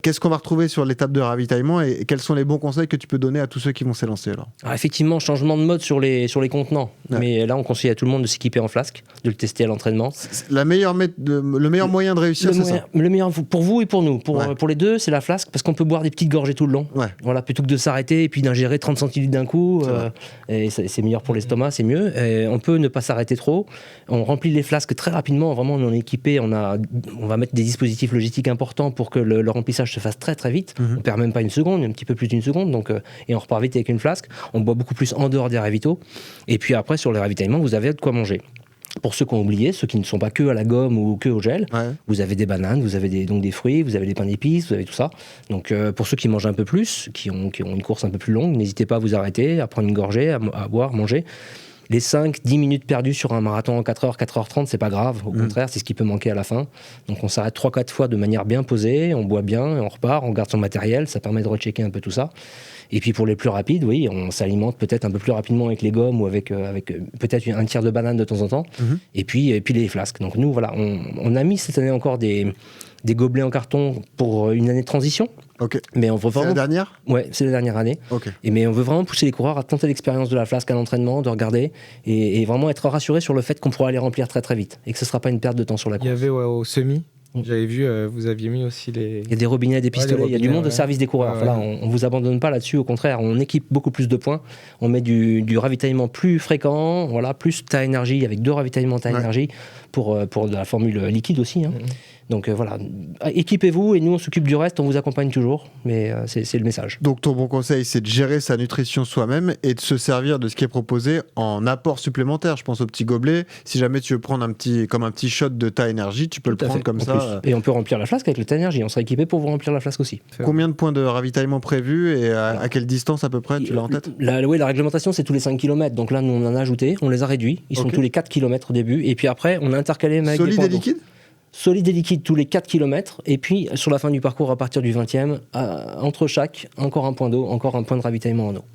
Qu'est-ce qu'on va retrouver sur l'étape de ravitaillement et quels sont les bons conseils que tu peux donner à tous ceux qui vont s'élancer alors? Alors effectivement, changement de mode sur les contenants. Ouais. Mais là, on conseille à tout le monde de s'équiper en flasque, de le tester à l'entraînement. Le meilleur moyen de réussir, c'est ça? Le meilleur pour vous et pour nous. Ouais. Pour les deux, c'est la flasque parce qu'on peut boire des petites gorgées tout le long. Ouais. Voilà, plutôt que de s'arrêter et puis d'ingérer 30 centilitres d'un coup. Et c'est meilleur pour l'estomac, c'est mieux. Et on peut ne pas s'arrêter trop. On remplit les flasques très rapidement. Vraiment, on est équipé. On va mettre des dispositifs logistiques importants pour que le remplissage se fasse très très vite. On perd même pas une seconde, un petit peu plus d'une seconde. Donc, et on repart vite avec une flasque. On boit beaucoup plus en dehors des ravitaux. Et puis après, sur les ravitaillements, vous avez de quoi manger. Pour ceux qui ont oublié, ceux qui ne sont pas que à la gomme ou que au gel, vous avez des bananes, vous avez donc des fruits, vous avez des pains d'épices, vous avez tout ça. Donc pour ceux qui mangent un peu plus, qui ont une course un peu plus longue, n'hésitez pas à vous arrêter, à prendre une gorgée, à boire, manger. Les 5-10 minutes perdues sur un marathon en 4h, 4h30, c'est pas grave. Au contraire, c'est ce qui peut manquer à la fin. Donc on s'arrête 3-4 fois de manière bien posée, on boit bien, et on repart, on garde son matériel, ça permet de rechecker un peu tout ça. Et puis pour les plus rapides, oui, on s'alimente peut-être un peu plus rapidement avec les gommes ou avec peut-être un tiers de banane de temps en temps. Et puis les flasques. Donc nous, voilà, on a mis cette année encore des gobelets en carton pour une année de transition. Ok. Mais on veut vraiment... C'est la dernière? Ouais, c'est la dernière année. Ok. Mais on veut vraiment pousser les coureurs à tenter l'expérience de la flasque à l'entraînement, de regarder et vraiment être rassuré sur le fait qu'on pourra les remplir très très vite et que ce ne sera pas une perte de temps sur la course. Il y avait au semi, j'avais vu, vous aviez mis aussi les... Il y a des robinets, des pistolets, il y a du monde au service des coureurs. Voilà, on ne vous abandonne pas là-dessus, au contraire, on équipe beaucoup plus de points. On met du ravitaillement plus fréquent, voilà, plus ta énergie, avec 2 ravitaillements ta énergie pour de la formule liquide aussi. Hein. Donc voilà, équipez-vous et nous on s'occupe du reste, on vous accompagne toujours, mais c'est le message. Donc ton bon conseil, c'est de gérer sa nutrition soi-même et de se servir de ce qui est proposé en apport supplémentaire. Je pense au petit gobelet. Si jamais tu veux prendre un petit shot de ta énergie, tu peux le prendre comme ça. Et on peut remplir la flasque avec le ta énergie. On sera équipé pour vous remplir la flasque aussi. Combien de points de ravitaillement prévus et à quelle distance à peu près? Tu l'as en tête? La réglementation c'est tous les 5 km. Donc là nous on en a ajouté, on les a réduits. Ils sont tous les 4 km au début. Et puis après on a intercalé avec solide et liquide? Solide et liquide tous les 4 km, et puis sur la fin du parcours, à partir du 20e, entre chaque, encore un point d'eau, encore un point de ravitaillement en eau.